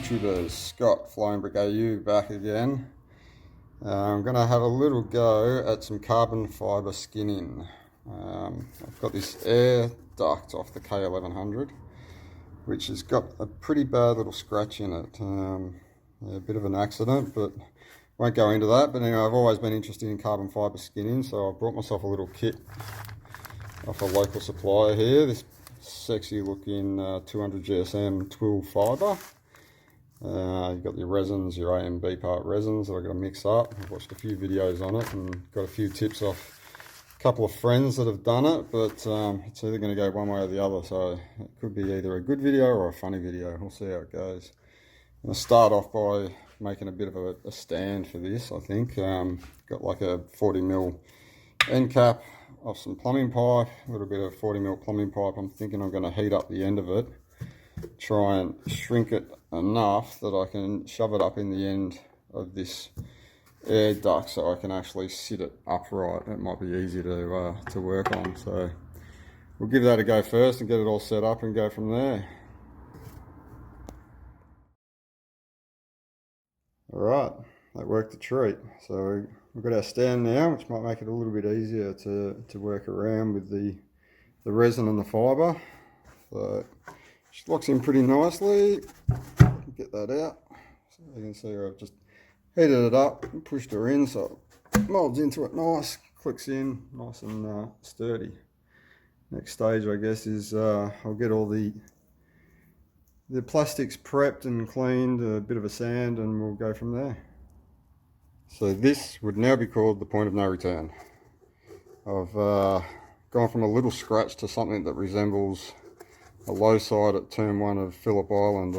YouTubers, Scott Flying Brick AU back again. I'm going to have a little go at some carbon fibre skinning. I've got this air duct off the K1100, which has got a pretty bad little scratch in it. A bit of an accident, but won't go into that. But anyway, I've always been interested in carbon fibre skinning, so I brought myself a little kit off a local supplier here. This sexy looking 200 GSM twill fibre. You've got your resins, your A and B part resins that I've got to mix up. I've watched a few videos on it and got a few tips off a couple of friends that have done it, but it's either going to go one way or the other, so it could be either a good video or a funny video. We'll see how it goes. I'm going to start off by making a bit of a stand for this, I think. Got like a 40mm end cap of some plumbing pipe, a little bit of 40mm plumbing pipe. I'm thinking I'm going to heat up the end of it, try and shrink it enough that I can shove it up in the end of this air duct so I can actually sit it upright. It might be easy to work on, so we'll give that a go first and get it all set up and go from there. Alright, that worked a treat. So we've got our stand now, which might make it a little bit easier to work around with the resin and the fibre. So it locks in pretty nicely. Get that out. So you can see I've just heated it up and pushed her in so it molds into it nice, clicks in nice and sturdy. Next stage, I guess, is I'll get all the plastics prepped and cleaned, a bit of a sand, and we'll go from there. So this would now be called the point of no return. I've gone from a little scratch to something that resembles a low side at turn 1 of Phillip Island.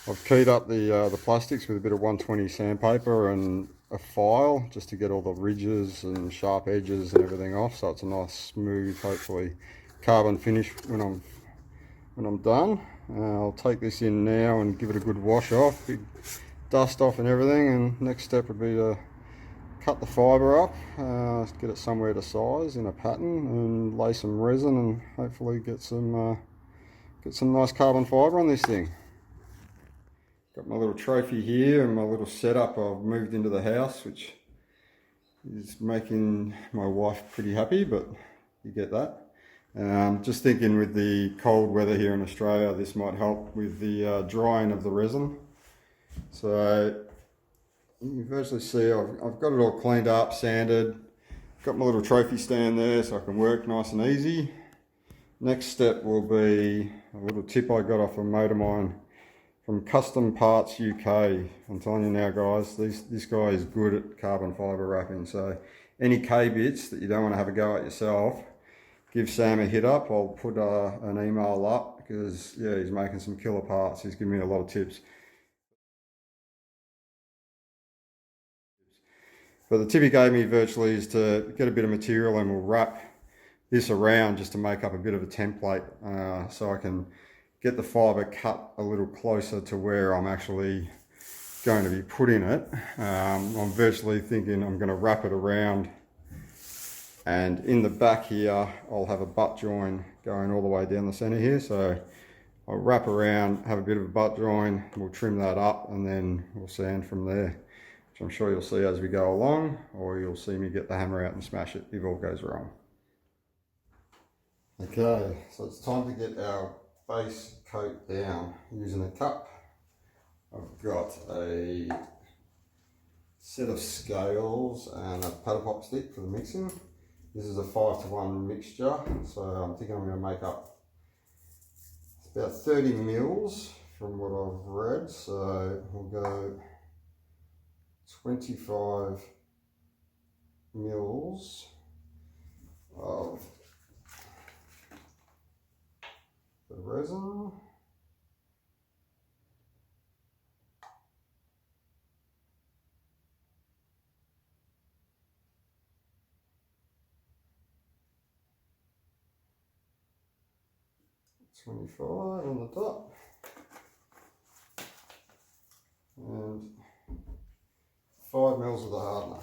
I've keyed up the plastics with a bit of 120 sandpaper and a file just to get all the ridges and sharp edges and everything off, so it's a nice smooth, hopefully carbon finish when I'm done. I'll take this in now and give it a good wash off, big dust off and everything, and next step would be to cut the fibre up, get it somewhere to size in a pattern, and lay some resin and hopefully get some nice carbon fibre on this thing. Got my little trophy here and my little setup I've moved into the house, which is making my wife pretty happy, but you get that. Just thinking with the cold weather here in Australia, this might help with the drying of the resin. So you can virtually see I've got it all cleaned up, sanded, got my little trophy stand there so I can work nice and easy. Next step will be a little tip I got off a mate of mine from Custom Parts UK. I'm telling you now, guys, this guy is good at carbon fibre wrapping, so any K-bits that you don't want to have a go at yourself, give Sam a hit up. I'll put an email up because, yeah, he's making some killer parts. He's giving me a lot of tips. But the tip he gave me virtually is to get a bit of material and we'll wrap this around just to make up a bit of a template so I can get the fibre cut a little closer to where I'm actually going to be putting it. I'm virtually thinking I'm going to wrap it around, and in the back here I'll have a butt join going all the way down the centre here, so I'll wrap around, have a bit of a butt join, we'll trim that up and then we'll sand from there, which I'm sure you'll see as we go along, or you'll see me get the hammer out and smash it if all goes wrong. Okay, so it's time to get our base coat down using a cup. I've got a set of scales and a paddle pop stick for the mixing. This is a 5-to-1 mixture, so I'm thinking I'm going to make up about 30 mils from what I've read, so we'll go 25 mils of the resin. $25 on the top, and 5 mils of the hardener.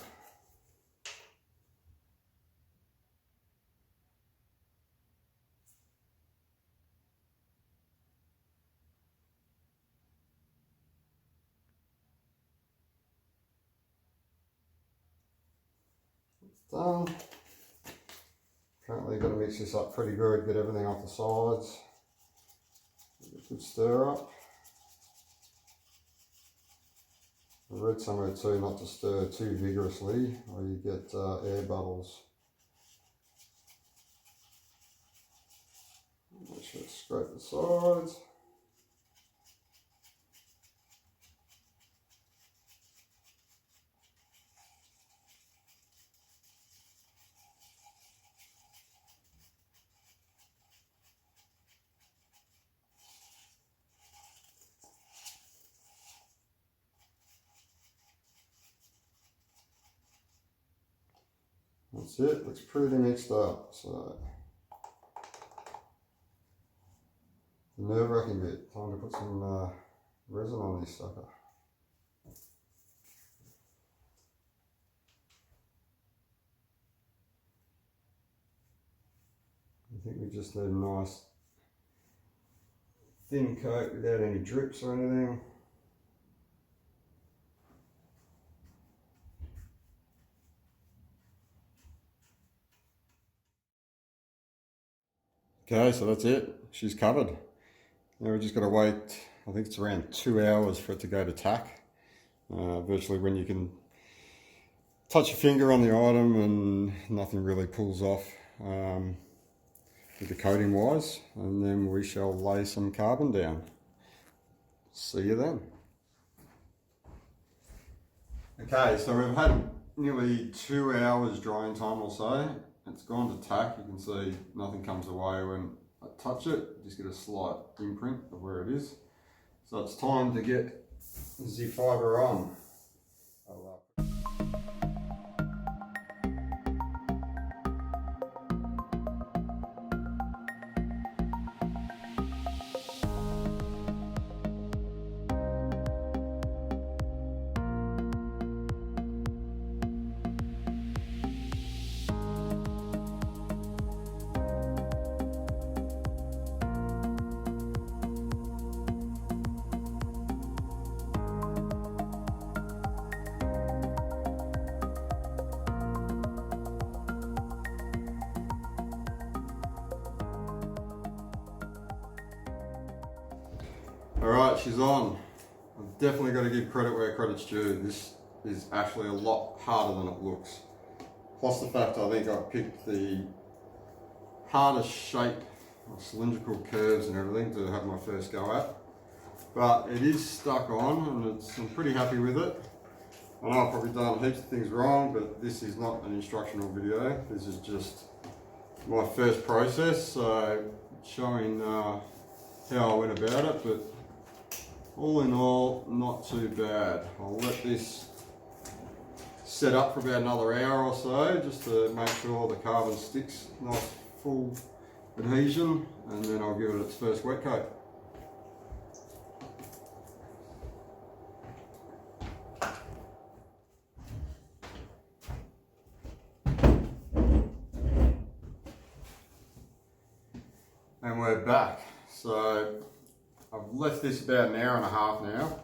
done. Apparently you've got to mix this up pretty good, get everything off the sides. Give it a good stir up. I read somewhere too not to stir too vigorously or you get air bubbles. Make sure to scrape the sides. That's it, looks pretty mixed up. So the nerve-wracking bit, time to put some resin on this sucker. I think we just need a nice thin coat without any drips or anything. Okay, so that's it. She's covered. Now we've just got to wait, I think it's around 2 hours for it to go to tack. Virtually when you can touch your finger on the item and nothing really pulls off with the coating wise. And then we shall lay some carbon down. See you then. Okay, so we've had nearly 2 hours drying time or so. It's gone to tack. You can see nothing comes away when I touch it. Just get a slight imprint of where it is. So it's time to get the fibre on. Alright, she's on. I've definitely got to give credit where credit's due. This is actually a lot harder than it looks. Plus the fact I think I picked the hardest shape of cylindrical curves and everything to have my first go at. But it is stuck on and I'm pretty happy with it. I know I've probably done heaps of things wrong, but this is not an instructional video. This is just my first process, so showing how I went about it, but all in all, not too bad. I'll let this set up for about another hour or so, just to make sure the carbon sticks nice full adhesion, and then I'll give it its first wet coat. And we're back. So I've left this about an hour and a half now,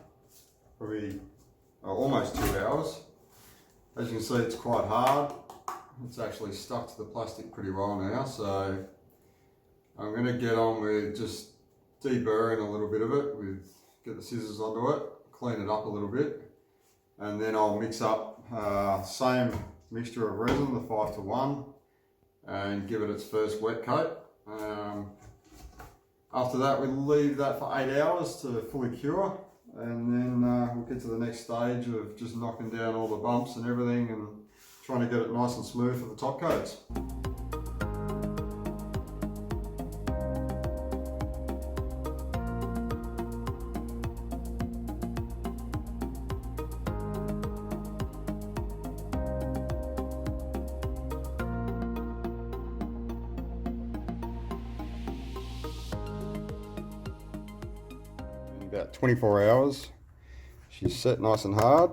probably almost 2 hours. As you can see, it's quite hard. It's actually stuck to the plastic pretty well now, so I'm going to get on with just deburring a little bit of it, get the scissors onto it, clean it up a little bit, and then I'll mix up same mixture of resin, the 5:1, and give it its first wet coat. After that, we'll leave that for 8 hours to fully cure, and then we'll get to the next stage of just knocking down all the bumps and everything and trying to get it nice and smooth for the top coats. About 24 hours, she's set nice and hard.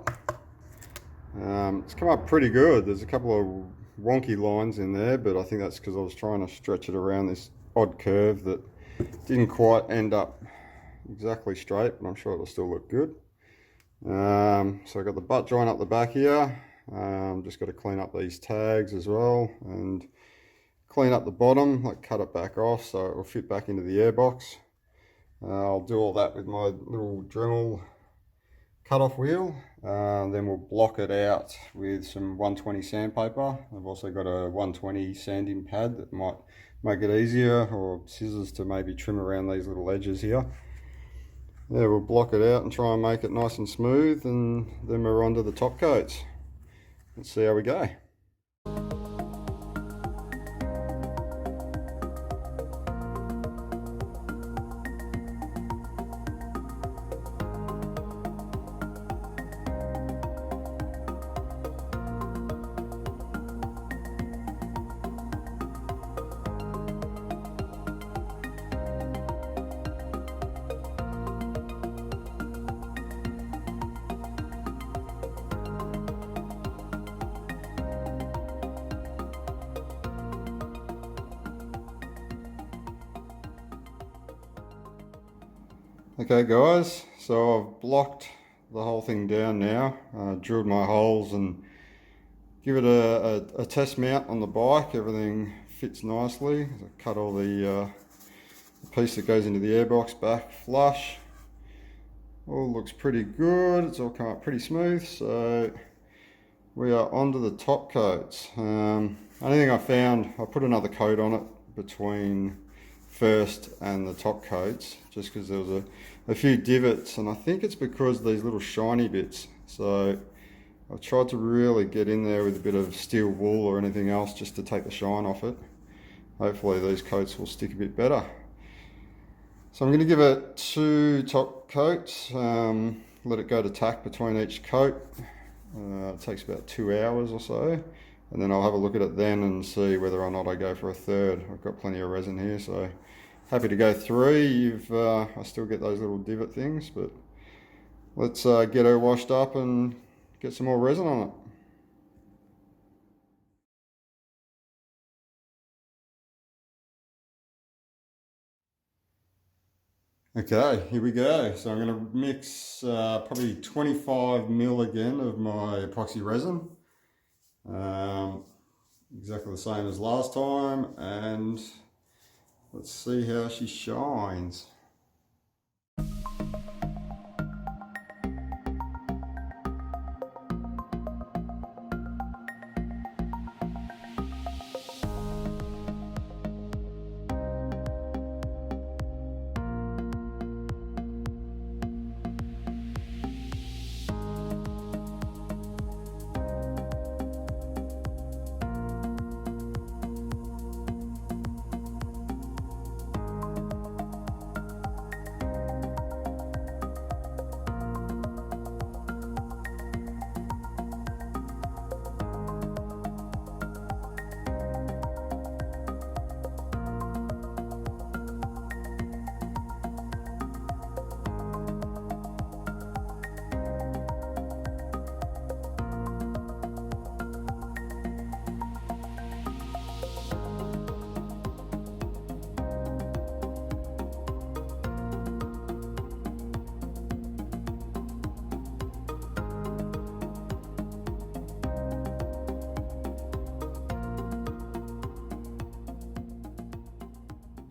It's come up pretty good. There's a couple of wonky lines in there, but I think that's because I was trying to stretch it around this odd curve that didn't quite end up exactly straight, but I'm sure it'll still look good. So I've got the butt joint up the back here, Just got to clean up these tags as well and clean up the bottom, like cut it back off so it will fit back into the airbox. I'll do all that with my little Dremel cut-off wheel. Then we'll block it out with some 120 sandpaper. I've also got a 120 sanding pad that might make it easier, or scissors to maybe trim around these little edges here. Yeah, we'll block it out and try and make it nice and smooth, and then we're on to the top coats. Let's see how we go. Okay guys, so I've blocked the whole thing down now, drilled my holes and give it a test mount on the bike. Everything fits nicely. I cut all the piece that goes into the airbox back flush. All looks pretty good, it's all come up pretty smooth, so we are onto the top coats. Only thing I found, I put another coat on it between first and the top coats, just because there was a few divots, and I think it's because of these little shiny bits. So I've tried to really get in there with a bit of steel wool or anything else just to take the shine off it. Hopefully these coats will stick a bit better. So I'm going to give it 2 top coats, let it go to tack between each coat. It takes about 2 hours or so, and then I'll have a look at it then and see whether or not I go for a third. I've got plenty of resin here, so happy to go 3. I still get those little divot things, but let's get her washed up and get some more resin on it. Okay, here we go. So I'm going to mix probably 25 mil again of my epoxy resin. Exactly the same as last time, and let's see how she shines.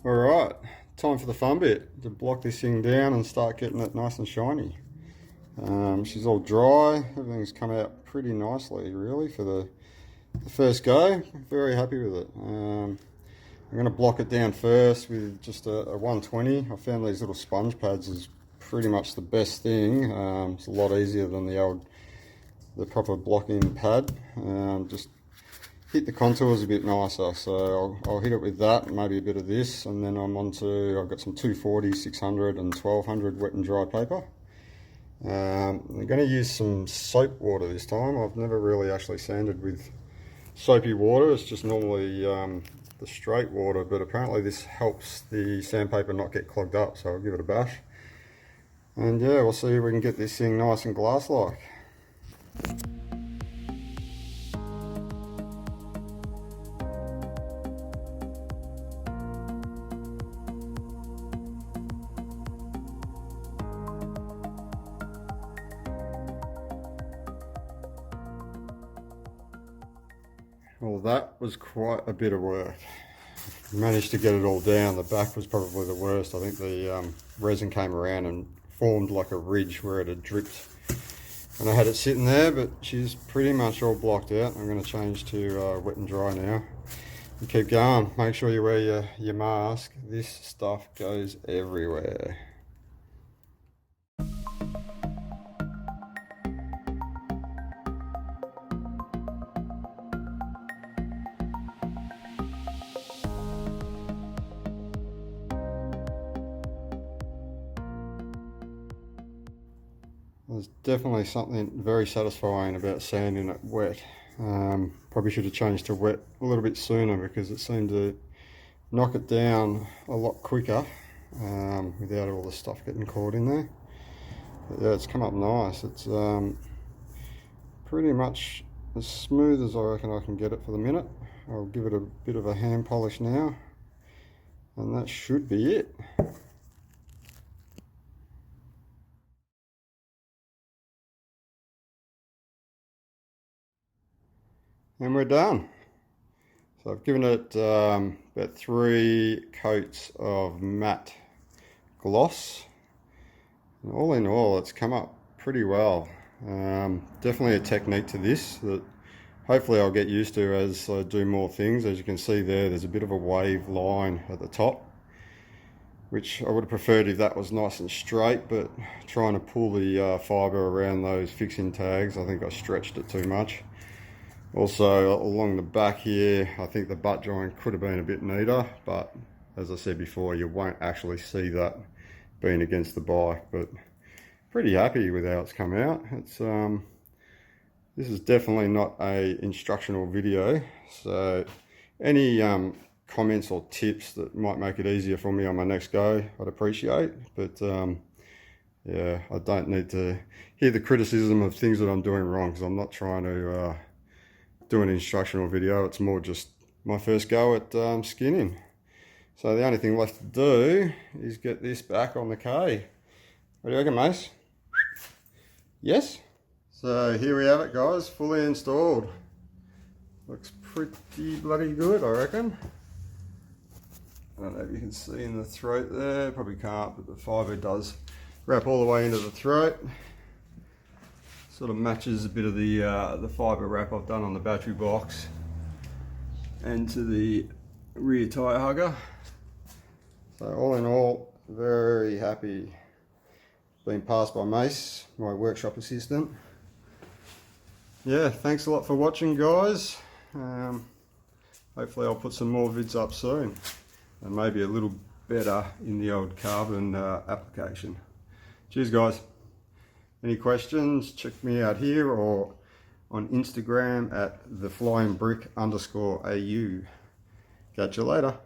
Alright, time for the fun bit, to block this thing down and start getting it nice and shiny. She's all dry, everything's come out pretty nicely really for the first go. Very happy with it. I'm going to block it down first with just a 120. I found these little sponge pads is pretty much the best thing. It's a lot easier than the proper blocking pad. Just hit the contours a bit nicer, so I'll hit it with that and maybe a bit of this, and then I'm on to, I've got some 240, 600 and 1200 wet and dry paper. I'm going to use some soap water this time. I've never really actually sanded with soapy water, it's just normally the straight water, but apparently this helps the sandpaper not get clogged up, so I'll give it a bash. And yeah, we'll see if we can get this thing nice and glass-like. Well, that was quite a bit of work. Managed to get it all down. The back was probably the worst. I think the resin came around and formed like a ridge where it had dripped. And I had it sitting there, but she's pretty much all blocked out. I'm going to change to wet and dry now. And keep going. Make sure you wear your mask. This stuff goes everywhere. There's definitely something very satisfying about sanding it wet. Probably should have changed to wet a little bit sooner because it seemed to knock it down a lot quicker without all the stuff getting caught in there. But yeah, it's come up nice. It's pretty much as smooth as I reckon I can get it for the minute. I'll give it a bit of a hand polish now, and that should be it. And we're done. So I've given it about 3 coats of matte gloss. And all in all, it's come up pretty well. Definitely a technique to this that hopefully I'll get used to as I do more things. As you can see there's a bit of a wave line at the top, which I would have preferred if that was nice and straight, but trying to pull the fibre around those fixing tags, I think I stretched it too much. Also along the back here, I think the butt joint could have been a bit neater, but as I said before, you won't actually see that being against the bike. But pretty happy with how it's come out. It's this is definitely not a instructional video, so any comments or tips that might make it easier for me on my next go, I'd appreciate. But yeah, I don't need to hear the criticism of things that I'm doing wrong, because I'm not trying to do an instructional video. It's more just my first go at skinning. So the only thing left to do is get this back on the K. What do you reckon, Mace? Yes? So here we have it, guys, fully installed. Looks pretty bloody good, I reckon. I don't know if you can see in the throat there, probably can't, but the fibre does wrap all the way into the throat. Sort of matches a bit of the fibre wrap I've done on the battery box and to the rear tyre hugger. So all in all, very happy. Been passed by Mace, my workshop assistant. Yeah, thanks a lot for watching, guys. Hopefully I'll put some more vids up soon, and maybe a little better in the old carbon application. Cheers, guys. Any questions, check me out here or on Instagram at theflyingbrick_au. Catch you later.